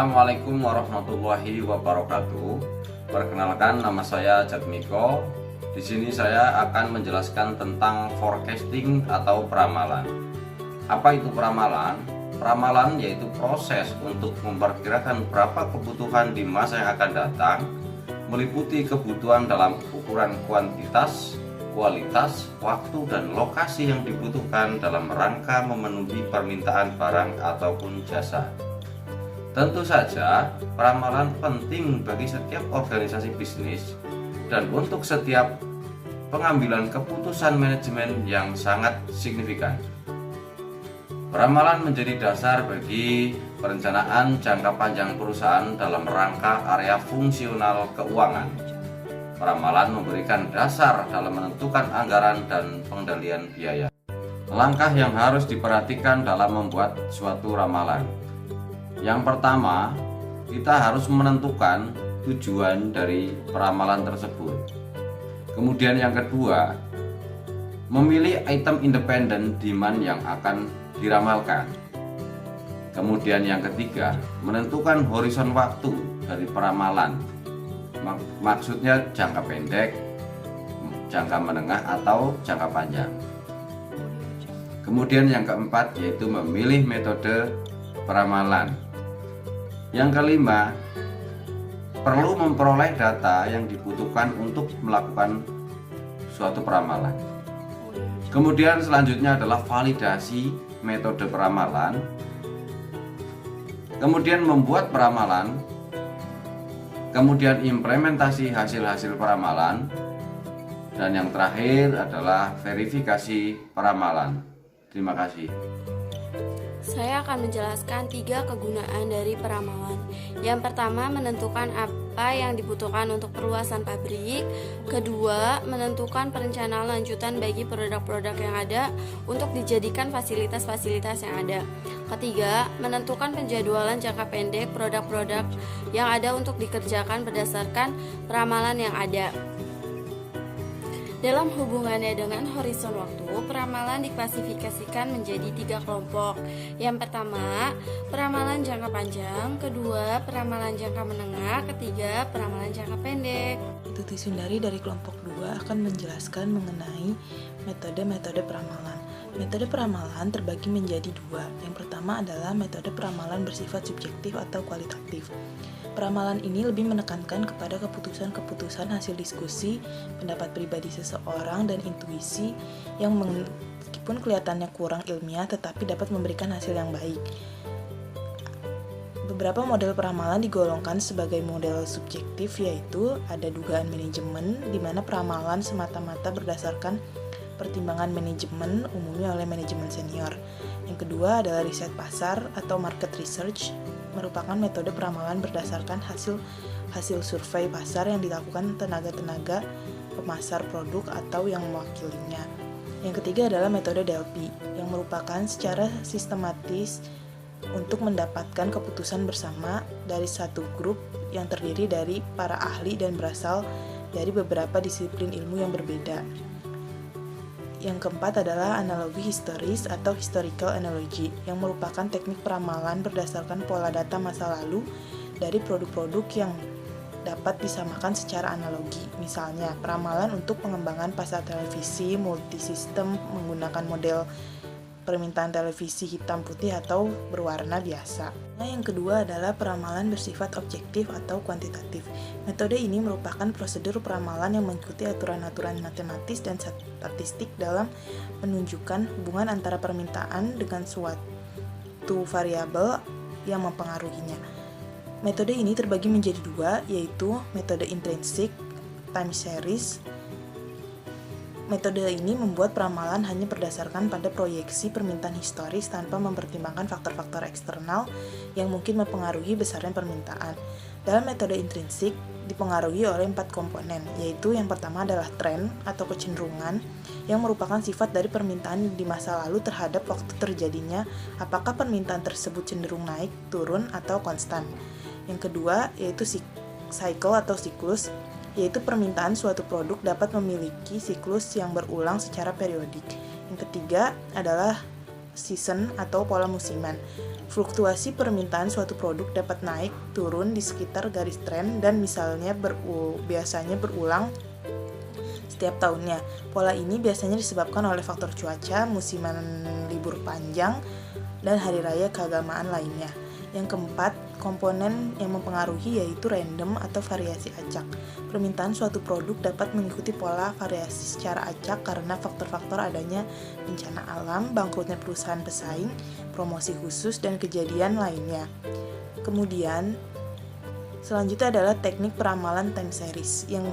Assalamualaikum warahmatullahi wabarakatuh. Perkenalkan, nama saya Jatmiko. Di sini saya akan menjelaskan tentang forecasting atau peramalan. Apa itu peramalan? Peramalan yaitu proses untuk memperkirakan berapa kebutuhan di masa yang akan datang, meliputi kebutuhan dalam ukuran kuantitas, kualitas, waktu, dan lokasi yang dibutuhkan dalam rangka memenuhi permintaan barang ataupun jasa. Tentu saja, peramalan penting bagi setiap organisasi bisnis dan untuk setiap pengambilan keputusan manajemen yang sangat signifikan. Peramalan menjadi dasar bagi perencanaan jangka panjang perusahaan dalam rangka area fungsional keuangan. Peramalan memberikan dasar dalam menentukan anggaran dan pengendalian biaya. Langkah yang harus diperhatikan dalam membuat suatu ramalan. Yang pertama, kita harus menentukan tujuan dari peramalan tersebut. Kemudian yang kedua, memilih item independen demand yang akan diramalkan. Kemudian yang ketiga, menentukan horizon waktu dari peramalan. Maksudnya jangka pendek, jangka menengah, atau jangka panjang. Kemudian yang keempat, yaitu memilih metode peramalan. Yang kelima, perlu memperoleh data yang dibutuhkan untuk melakukan suatu peramalan. Kemudian selanjutnya adalah validasi metode peramalan. Kemudian membuat peramalan. Kemudian implementasi hasil-hasil peramalan. Dan yang terakhir adalah verifikasi peramalan. Terima kasih. Saya akan menjelaskan 3 kegunaan dari peramalan. Yang pertama, menentukan apa yang dibutuhkan untuk perluasan pabrik. Kedua, menentukan perencanaan lanjutan bagi produk-produk yang ada untuk dijadikan fasilitas-fasilitas yang ada. Ketiga, menentukan penjadwalan jangka pendek produk-produk yang ada untuk dikerjakan berdasarkan peramalan yang ada. Dalam hubungannya dengan horizon waktu, peramalan diklasifikasikan menjadi 3 kelompok. Yang pertama, peramalan jangka panjang. Kedua, peramalan jangka menengah. Ketiga, peramalan jangka pendek. Tuti Sundari dari kelompok 2 akan menjelaskan mengenai metode-metode peramalan. Metode peramalan terbagi menjadi 2. Yang pertama adalah metode peramalan bersifat subjektif atau kualitatif. Peramalan ini lebih menekankan kepada keputusan-keputusan hasil diskusi, pendapat pribadi seseorang, dan intuisi yang meskipun kelihatannya kurang ilmiah tetapi dapat memberikan hasil yang baik. Beberapa model peramalan digolongkan sebagai model subjektif, yaitu ada dugaan manajemen, di mana peramalan semata-mata berdasarkan pertimbangan manajemen, umumnya oleh manajemen senior. Yang kedua adalah riset pasar atau market research, merupakan metode peramalan berdasarkan hasil survei pasar yang dilakukan tenaga-tenaga pemasar produk atau yang mewakilinya. Yang ketiga adalah metode DLP, yang merupakan secara sistematis untuk mendapatkan keputusan bersama dari satu grup yang terdiri dari para ahli dan berasal dari beberapa disiplin ilmu yang berbeda. Yang keempat adalah analogi historis atau historical analogy, yang merupakan teknik peramalan berdasarkan pola data masa lalu dari produk-produk yang dapat disamakan secara analogi. Misalnya, peramalan untuk pengembangan pasar televisi multisistem menggunakan model permintaan televisi hitam putih atau berwarna biasa. Nah, yang kedua adalah peramalan bersifat objektif atau kuantitatif. Metode ini merupakan prosedur peramalan yang mengikuti aturan-aturan matematis dan statistik dalam menunjukkan hubungan antara permintaan dengan suatu variabel yang mempengaruhinya. Metode ini terbagi menjadi 2, yaitu metode intrinsic time series. Metode ini membuat peramalan hanya berdasarkan pada proyeksi permintaan historis tanpa mempertimbangkan faktor-faktor eksternal yang mungkin mempengaruhi besarnya permintaan. Dalam metode intrinsik dipengaruhi oleh 4 komponen, yaitu yang pertama adalah tren atau kecenderungan yang merupakan sifat dari permintaan di masa lalu terhadap waktu terjadinya, apakah permintaan tersebut cenderung naik, turun, atau konstan. Yang kedua yaitu cycle atau siklus, yaitu permintaan suatu produk dapat memiliki siklus yang berulang secara periodik. Yang ketiga adalah season atau pola musiman. Fluktuasi permintaan suatu produk dapat naik turun di sekitar garis tren dan misalnya biasanya berulang setiap tahunnya. Pola ini biasanya disebabkan oleh faktor cuaca, musiman libur panjang, dan hari raya keagamaan lainnya. Yang keempat, komponen yang mempengaruhi yaitu random atau variasi acak. Permintaan suatu produk dapat mengikuti pola variasi secara acak karena faktor-faktor adanya bencana alam, bangkrutnya perusahaan pesaing, promosi khusus, dan kejadian lainnya. Kemudian, selanjutnya adalah teknik peramalan time series yang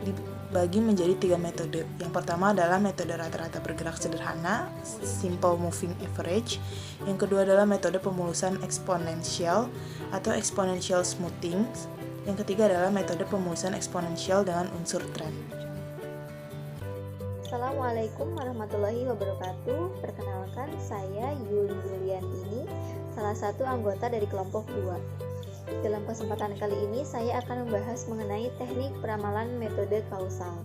dibagi menjadi 3 metode. Yang pertama adalah metode rata-rata bergerak sederhana, simple moving average. Yang kedua adalah metode pemulusan eksponensial atau exponential smoothing. Yang ketiga adalah metode pemulusan eksponensial dengan unsur tren. Assalamualaikum warahmatullahi wabarakatuh. Perkenalkan, saya Yuli Yuliantini, salah satu anggota dari kelompok 2. Dalam kesempatan kali ini saya akan membahas mengenai teknik peramalan metode kausal.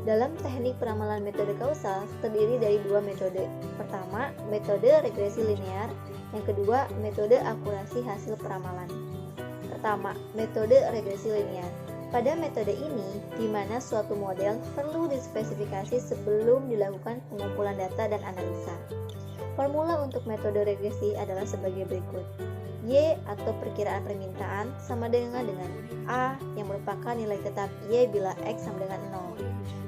Dalam teknik peramalan metode kausal terdiri dari 2 metode. Pertama, metode regresi linear. Yang kedua, metode akurasi hasil peramalan. Pertama, metode regresi linear. Pada metode ini, di mana suatu model perlu dispesifikasi sebelum dilakukan pengumpulan data dan analisa. Formula untuk metode regresi adalah sebagai berikut. Y atau perkiraan permintaan sama dengan A yang merupakan nilai tetap Y bila X sama dengan 0.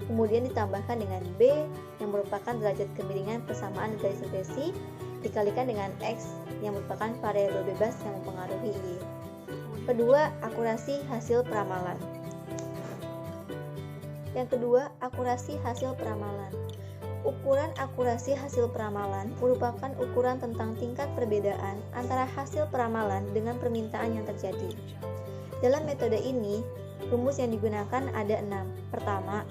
Kemudian ditambahkan dengan B yang merupakan derajat kemiringan persamaan garis regresi dikalikan dengan X yang merupakan variabel bebas yang mempengaruhi Y. Kedua, akurasi hasil peramalan. Yang kedua, akurasi hasil peramalan. Ukuran akurasi hasil peramalan merupakan ukuran tentang tingkat perbedaan antara hasil peramalan dengan permintaan yang terjadi. Dalam metode ini, rumus yang digunakan ada 6. Pertama,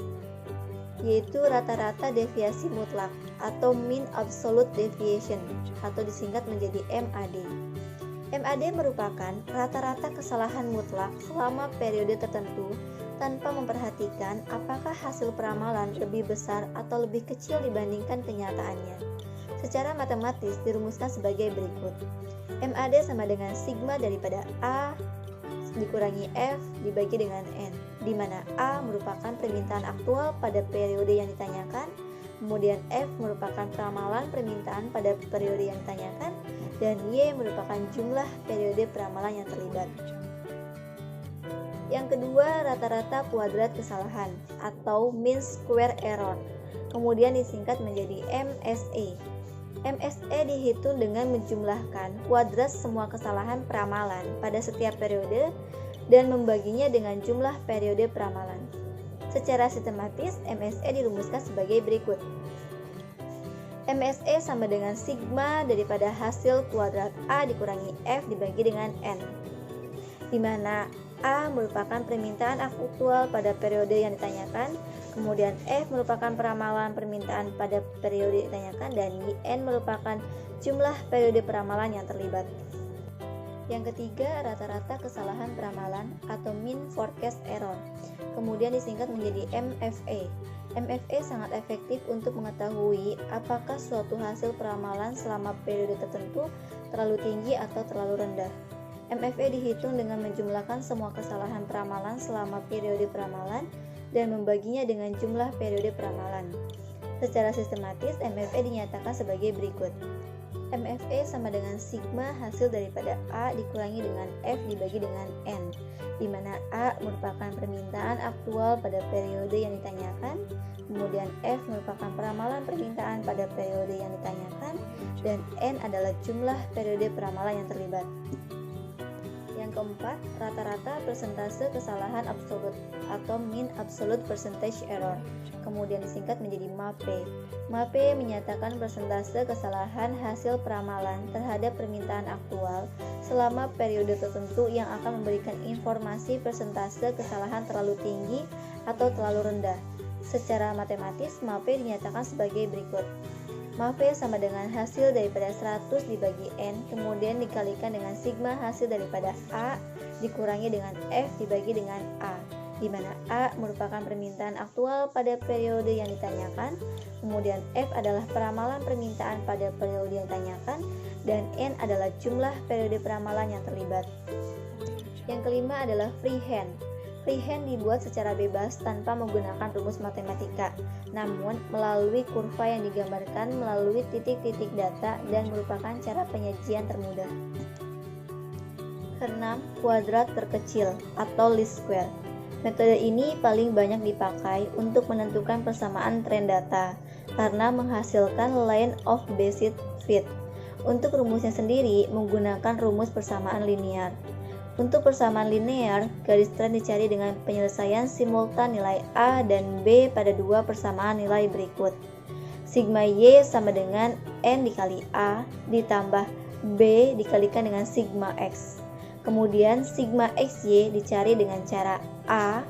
yaitu rata-rata deviasi mutlak atau mean absolute deviation atau disingkat menjadi MAD. MAD merupakan rata-rata kesalahan mutlak selama periode tertentu tanpa memperhatikan apakah hasil peramalan lebih besar atau lebih kecil dibandingkan kenyataannya. Secara matematis dirumuskan sebagai berikut. MAD sama dengan sigma daripada A dikurangi F dibagi dengan N, di mana A merupakan permintaan aktual pada periode yang ditanyakan, kemudian F merupakan peramalan permintaan pada periode yang ditanyakan, dan Y merupakan jumlah periode peramalan yang terlibat. Yang kedua, rata-rata kuadrat kesalahan atau mean square error, kemudian disingkat menjadi MSE. MSE dihitung dengan menjumlahkan kuadrat semua kesalahan peramalan pada setiap periode dan membaginya dengan jumlah periode peramalan. Secara sistematis, MSE dirumuskan sebagai berikut. MSE sama dengan sigma daripada hasil kuadrat A dikurangi F dibagi dengan N, di mana A merupakan permintaan aktual pada periode yang ditanyakan, kemudian F merupakan peramalan permintaan pada periode ditanyakan, dan N merupakan jumlah periode peramalan yang terlibat. Yang ketiga, rata-rata kesalahan peramalan atau mean forecast error, kemudian disingkat menjadi MFE. MFE sangat efektif untuk mengetahui apakah suatu hasil peramalan selama periode tertentu terlalu tinggi atau terlalu rendah. MFE dihitung dengan menjumlahkan semua kesalahan peramalan selama periode peramalan dan membaginya dengan jumlah periode peramalan. Secara sistematis, MFE dinyatakan sebagai berikut. MFE sama dengan sigma hasil daripada A dikurangi dengan F dibagi dengan N, di mana A merupakan permintaan aktual pada periode yang ditanyakan, kemudian F merupakan peramalan permintaan pada periode yang ditanyakan, dan N adalah jumlah periode peramalan yang terlibat. Yang keempat, rata-rata persentase kesalahan absolut atau mean absolute percentage error, kemudian disingkat menjadi MAPE. MAPE menyatakan persentase kesalahan hasil peramalan terhadap permintaan aktual selama periode tertentu yang akan memberikan informasi persentase kesalahan terlalu tinggi atau terlalu rendah. Secara matematis, MAPE dinyatakan sebagai berikut. MAPE sama dengan hasil daripada 100 dibagi N, kemudian dikalikan dengan sigma hasil daripada A dikurangi dengan F dibagi dengan A, di mana A merupakan permintaan aktual pada periode yang ditanyakan, kemudian F adalah peramalan permintaan pada periode yang ditanyakan, dan N adalah jumlah periode peramalan yang terlibat. Yang kelima adalah freehand. Freehand dibuat secara bebas tanpa menggunakan rumus matematika, namun melalui kurva yang digambarkan melalui titik-titik data dan merupakan cara penyajian termudah. Keenam, kuadrat terkecil atau least square. Metode ini paling banyak dipakai untuk menentukan persamaan tren data karena menghasilkan line of basic fit. Untuk rumusnya sendiri menggunakan rumus persamaan linear. Untuk persamaan linear, garis tren dicari dengan penyelesaian simultan nilai A dan B pada dua persamaan nilai berikut. Sigma Y sama dengan N dikali A ditambah B dikalikan dengan sigma X. Kemudian sigma XY dicari dengan cara A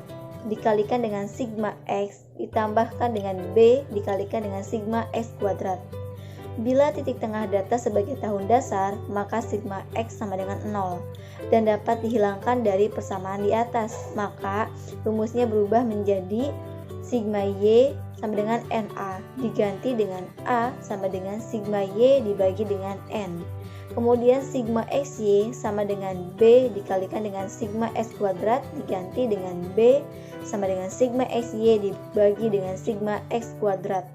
dikalikan dengan sigma X ditambahkan dengan B dikalikan dengan sigma X kuadrat. Bila titik tengah data sebagai tahun dasar, maka sigma X sama dengan 0 dan dapat dihilangkan dari persamaan di atas. Maka rumusnya berubah menjadi sigma Y sama dengan NA diganti dengan A sama dengan sigma Y dibagi dengan N. Kemudian sigma XY sama dengan B dikalikan dengan sigma X kuadrat diganti dengan B sama dengan sigma XY dibagi dengan sigma X kuadrat.